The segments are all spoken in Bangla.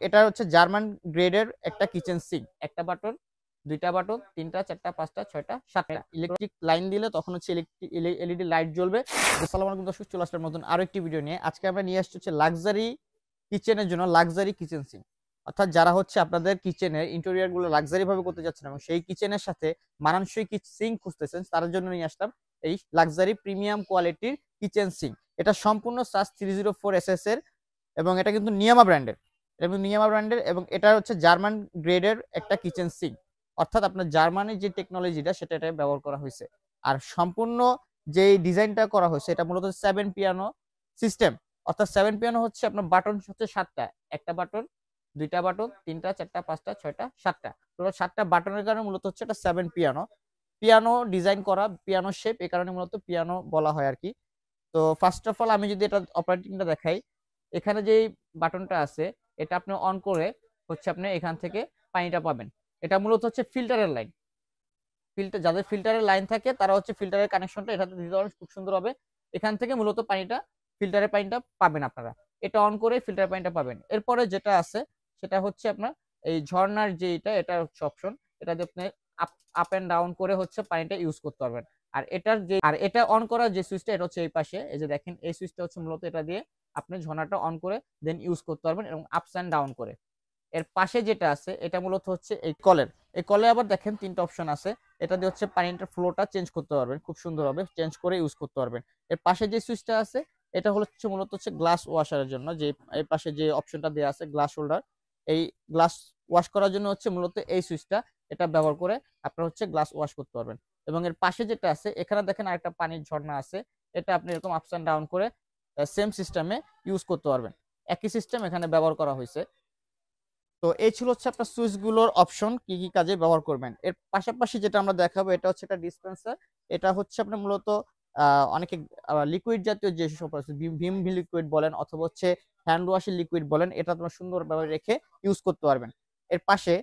এটা হচ্ছে জার্মান গ্রেডের একটা কিচেন সিঙ্ক। একটা বাটন, ২টা বাটন, ৩টা, ৪টা, 5টা, 6টা, 7টা। ইলেকট্রিক লাইন দিলে তখন হচ্ছে এলইডি লাইট জ্বলবে। আসসালামু আলাইকুম দর্শক, চলে আসলাম নতুন আরো একটি ভিডিও নিয়ে। আজকে আমরা নিয়ে আসছি হচ্ছে লাক্সারি কিচেনের জন্য লাক্সারি কিচেন সিঙ্ক। অর্থাৎ যারা হচ্ছে আপনাদের কিচেনের ইন্টেরিয়র গুলো লাক্সারি ভাবে করতে যাচ্ছেন এবং সেই কিচেনের সাথে মানানসই সিঙ্ক খুঁজতেছেন, তার জন্য নিয়ে আসলাম এই লাক্সারি প্রিমিয়াম কোয়ালিটির কিচেন সিঙ্ক। এটা সম্পূর্ণ সাস 304SS এর এবং এটা কিন্তু নিয়ামা ব্র্যান্ডের। এবং এটা হচ্ছে জার্মান গ্রেডের একটা কিচেন সিঙ্ক। অর্থাৎ আপনার জার্মানির যে টেকনোলজিটা সেটা এটা ব্যবহার করা হয়েছে। আর সম্পূর্ণ যে ডিজাইনটা করা হয়েছে এটা মূলত 7 পিয়ানো সিস্টেম। অর্থাৎ 7 পিয়ানো হচ্ছে আপনার বাটন হচ্ছে 7টা। একটা বাটন, 2টা বাটন, 3টা, 4টা, 5টা, 6টা, 7টা। টোটাল 7টা বাটনের কারণে মূলত হচ্ছে এটা 7 পিয়ানো। পিয়ানো ডিজাইন করা, পিয়ানো শেপ, এই কারণে মূলত পিয়ানো বলা হয় আরকি। তো ফার্স্ট অফ অল আমি যদি এটা অপারেটিংটা দেখাই, এখানে যেই বাটনটা আছে এটা আপনি অন করে হচ্ছে আপনি এখান থেকে পানিটা পাবেন। এটা মূলত হচ্ছে ফিল্টারের লাইন। যাদের ফিল্টারের লাইন থাকে তারা হচ্ছে ফিল্টারের কানেকশনটা এটাতে দিতে পারেন, খুব সুন্দর হবে। এখান থেকে মূলত পানিটা, ফিল্টারের পানিটা পাবেন আপনারা। এটা অন করে ফিল্টারের পানিটা পাবেন। এরপরে যেটা আছে সেটা হচ্ছে আপনার এই ঝর্ণার যে এটা হচ্ছে অপশন। এটা দিয়ে আপনি আপ এন্ড ডাউন করে হচ্ছে পানিটা ইউজ করতে পারবেন। আর এটা অন করার যে সুইচটা এটা হচ্ছে এই পাশে, এই যে দেখেন এই সুইচটা হচ্ছে মূলত এটা দিয়ে আপনি ঝর্ণাটা অন করে দেন ইউজ করতে পারবেন এবং আপস এন্ড ডাউন করে। এর পাশে যেটা আছে এটা মূলত হচ্ছে এই কলে আবার দেখেন 3টা অপশন আছে। এটা দিয়ে হচ্ছে পানিটার ফ্লোটা চেঞ্জ করতে পারবেন, খুব সুন্দরভাবে চেঞ্জ করে ইউজ করতে পারবেন। এর পাশে যে সুইচটা আছে এটা হচ্ছে মূলত হচ্ছে গ্লাস ওয়াশারের জন্য, যে এর পাশে যে অপশনটা দেওয়া আছে গ্লাস হোল্ডার, এই গ্লাস ওয়াশ করার জন্য হচ্ছে মূলত এই সুইচটা। এটা ব্যবহার করে আপনারা হচ্ছে গ্লাস ওয়াশ করতে পারবেন। এবং এর পাশে যেটা আছে এখানে দেখেন আরেকটা পানির ঝর্ণা আছে। এটা আপনি এরকম আপস এন্ড ডাউন করে সেম সিস্টেমে ইউজ করতে পারবেন। একই সিস্টেম এখানে ব্যবহার করা হয়েছে। তো এই ছিল হচ্ছে আপনার সুইচ গুলোর অপশন, কি কি কাজে ব্যবহার করবেন। এর পাশাপাশি যেটা আমরা দেখাবো এটা হচ্ছে একটা ডিসপেন্সার। এটা হচ্ছে আপনার মূলত অনেকে লিকুইড জাতীয় যে সব আছে, ভিম লিকুইড বলেন অথবা হচ্ছে হ্যান্ড ওয়াশের লিকুইড বলেন, এটা তোমার সুন্দরভাবে রেখে ইউজ করতে পারবেন। এর পাশে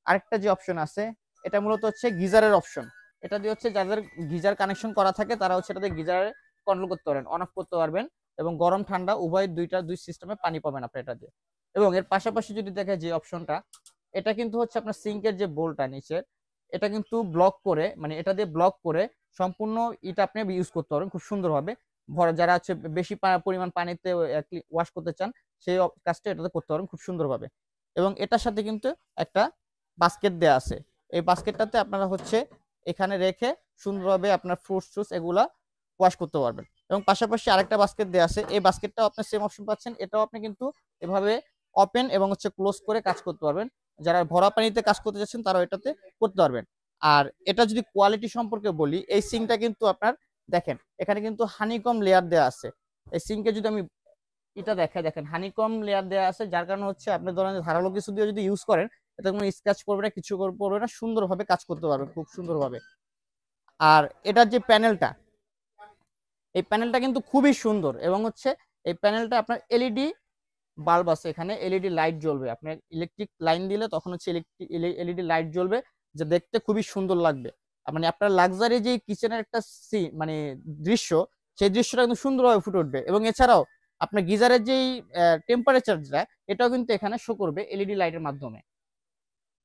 আরেকটা যে অপশন আছে এটা মূলত হচ্ছে গিজারের অপশন। এটা দিয়ে হচ্ছে যাদের গিজার কানেকশন করা থাকে তারা হচ্ছে এটাতে গিজারে কন্ট্রোল করতে পারেন, অন অফ করতে পারবেন এবং গরম ঠান্ডা উভয় দুই সিস্টেমে পানি পাবেন আপনি এটা দিয়ে। এবং এর পাশাপাশি যদি দেখে যে অপশনটা, এটা কিন্তু হচ্ছে আপনার সিঙ্কের যে বোলটা নিচের, এটা কিন্তু ব্লক করে, মানে এটা দিয়ে ব্লক করে সম্পূর্ণ এটা আপনি ইউজ করতে পারবেন খুব সুন্দরভাবে। যারা হচ্ছে বেশি পরিমাণ পানিতে ওয়াশ করতে চান সেই কাজটা এটাতে করতে পারবেন খুব সুন্দরভাবে। এবং এটার সাথে কিন্তু একটা বাস্কেট দেয়া আছে। এই বাস্কেটটাতে আপনারা হচ্ছে এখানে রেখে সুন্দরভাবে আপনার ফ্রুটস টুস এগুলা ওয়াশ করতে পারবেন। এবং পাশাপাশি আরেকটা বাস্কেট দেয়া আছে, এই বাস্কেটটাও আপনি সেম অপশন পাচ্ছেন। এটাও আপনি কিন্তু এভাবে ওপেন এবং হচ্ছে ক্লোজ করে কাজ করতে পারবেন। যারা ভরা পানিতে কাজ করতে যাচ্ছেন তারা এটাতে করতে পারবেন। আর এটা যদি কোয়ালিটি সম্পর্কে বলি, এই সিঙ্কটা কিন্তু আপনার দেখেন এখানে কিন্তু হানিকম লেয়ার দেওয়া আছে। এই সিঙ্কে যদি আমি এটা দেখেন হানিকম লেয়ার দেওয়া আছে, যার কারণে হচ্ছে আপনি ধরেন ধারালো কিছু দিয়ে যদি ইউজ করেন এটা কোনো স্ক্র্যাচ পড়বে না, কিছু পড়বে না, সুন্দরভাবে কাজ করতে পারবেন খুব সুন্দরভাবে। আর এটার যে প্যানেলটা, এই প্যানেলটা কিন্তু খুবই সুন্দর এবং হচ্ছে এই প্যানেলটা আপনার এলইডি বাল্ব আছে, এখানে এলইডি লাইট জ্বলবে। আপনার ইলেকট্রিক লাইন দিলে তখন হচ্ছে এলইডি লাইট জ্বলবে, যা দেখতে খুবই সুন্দর লাগবে। মানে আপনার লাক্সারি যে কিচেনের একটা মানে দৃশ্য, সেই দৃশ্যটা কিন্তু সুন্দরভাবে ফুটে উঠবে। এবং এছাড়াও আপনার গিজারের যেই টেম্পারেচারটা এটাও কিন্তু এখানে শো করবে এলইডি লাইটের মাধ্যমে।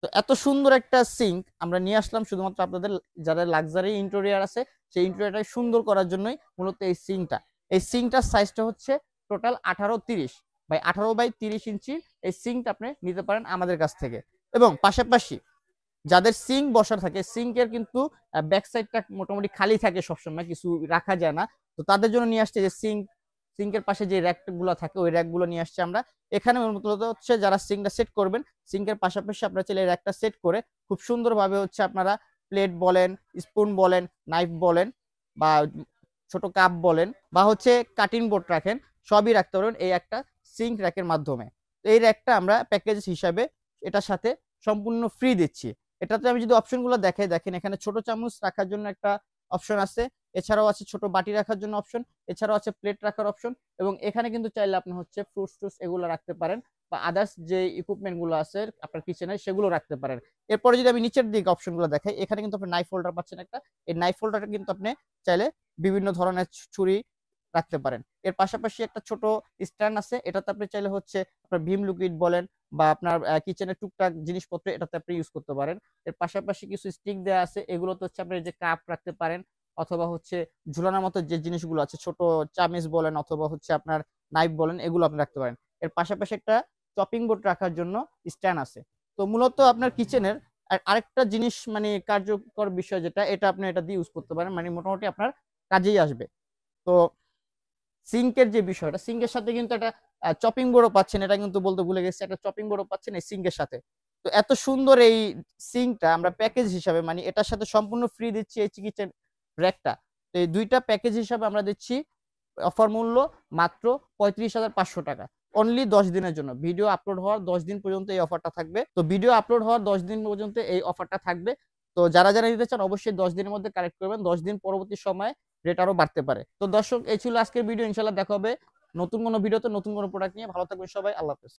তো এত সুন্দর একটা সিঙ্ক আমরা নিয়ে আসলাম শুধুমাত্র আপনাদের যাদের লাক্সারি ইন্টেরিয়র আছে সেই ইন্টেরিয়রটা সুন্দর করার জন্যই মূলত এই সিঙ্কটা। এই সিঙ্কটার সাইজটা হচ্ছে টোটাল 18-30 ইঞ্চি। এই সিঙ্কটা আপনি নিতে পারেন আমাদের কাছ থেকে। এবং পাশাপাশি যাদের সিঙ্ক বসা থাকে, সিঙ্কের কিন্তু ব্যাক সাইডটা মোটামুটি খালি থাকে সবসময়, কিছু রাখা যায় না। তো তাদের জন্য নিয়ে আসছে যে সিঙ্কের পাশে যে র্যাক গুলো থাকে ওই র্যাক গুলো নিয়ে আসছে আমরা এখানে। মূলত হচ্ছে যারা সিঙ্কটা সেট করবেন, সিঙ্কের পাশাপাশি আপনারা চাইলে র্যাকটা সেট করে খুব সুন্দরভাবে হচ্ছে আপনারা প্লেট বলেন, স্পুন বলেন, নাইফ বলেন বা ছোট কাপ বলেন বা হচ্ছে কাটিং বোর্ড রাখেন, সবই রাখতে পারবেন এই একটা সিঙ্ক র্যাকের মাধ্যমে। এই র্যাকটা আমরা প্যাকেজ হিসাবে এটার সাথে সম্পূর্ণ ফ্রি দিচ্ছি। এটাতে আমি যদি অপশনগুলো দেখাই, দেখেন এখানে ছোট চামচ রাখার জন্য একটা অপশন আছে, এছাড়াও আছে ছোট বাটি রাখার জন্য অপশন, এছাড়াও আছে প্লেট রাখার অপশন। এবং এখানে কিন্তু চাইলে আপনি হচ্ছে ফ্রুটস টুস এগুলো রাখতে পারেন বা আদার্স যে ইকুইপমেন্ট গুলো আছে আপনার কিচেনে সেগুলো রাখতে পারেন। এরপরে যদি আমি নিচের দিকে অপশনগুলো দেখাই, এখানে কিন্তু আপনি নাইফ হোল্ডার পাচ্ছেন একটা। এই নাইফ হোল্ডারটা কিন্তু আপনি চাইলে বিভিন্ন ধরনের ছুরি রাখতে পারেন। এর পাশাপাশি একটা ছোট স্ট্যান্ড আছে, এটাতে আপনি চাইলে হচ্ছে আপনার ভিম লিকুইড বলেন বা আপনার কিচেনের টুকটাক জিনিসপত্র এটাতে আপনি ইউজ করতে পারেন। এর পাশাপাশি কিছু স্টিক দেয়া আছে, এগুলোতে হচ্ছে আপনি যে কাপ রাখতে পারেন অথবা হচ্ছে ঝুলানোর মতো যে জিনিসগুলো আছে ছোট চামিচ বলেন অথবা হচ্ছে আপনার নাইফ বলেন এগুলো আপনি রাখতে পারেন। এর পাশাপাশি একটা চপিং বোর্ড রাখার জন্য স্ট্যান্ড আছে। তো মূলত আপনার কিচেনের আরেকটা জিনিস মানে কার্যকর বিষয় যেটা, এটা আপনি এটা দিয়ে ইউজ করতে পারেন। মানে মোটামুটি আপনার কাজেই আসবে। তো সিঙ্কের যে বিষয়টা, সিঙ্কের সাথে কিন্তু একটা চপিং বোর্ডও পাচ্ছেন। এটা কিন্তু বলতে ভুলে গেছি। একটা চপিং বোর্ডও পাচ্ছেন এই সিঙ্কের সাথে। তো এত সুন্দর এই সিঙ্কটা আমরা প্যাকেজ হিসাবে মানে এটার সাথে সম্পূর্ণ ফ্রি দিচ্ছি এই কিচেন র‍্যাকটা। তো এই ২ টা প্যাকেজ হিসাবে আমরা দিচ্ছি অফার মূল্য মাত্র ৳৩৫,৫০০। অনলি ১০ দিনের জন্য। ভিডিও আপলোড হওয়ার ১০ দিন পর্যন্ত এই অফারটা থাকবে। তো ভিডিও আপলোড হওয়ার ১০ দিন পর্যন্ত এই অফারটা থাকবে। তো যারা নিতে চান অবশ্যই ১০ দিনের মধ্যে কালেক্ট করবেন। ১০ দিন পরবর্তী সময়ে রেট আরো বাড়তে পারে। তো দর্শক এই ছিল আজকের ভিডিও। ইনশাআল্লাহ দেখা হবে নতুন কোনো ভিডিওতে নতুন কোনো প্রোডাক্ট নিয়ে। ভালো থাকবেন সবাই। আল্লাহ হাফেজ।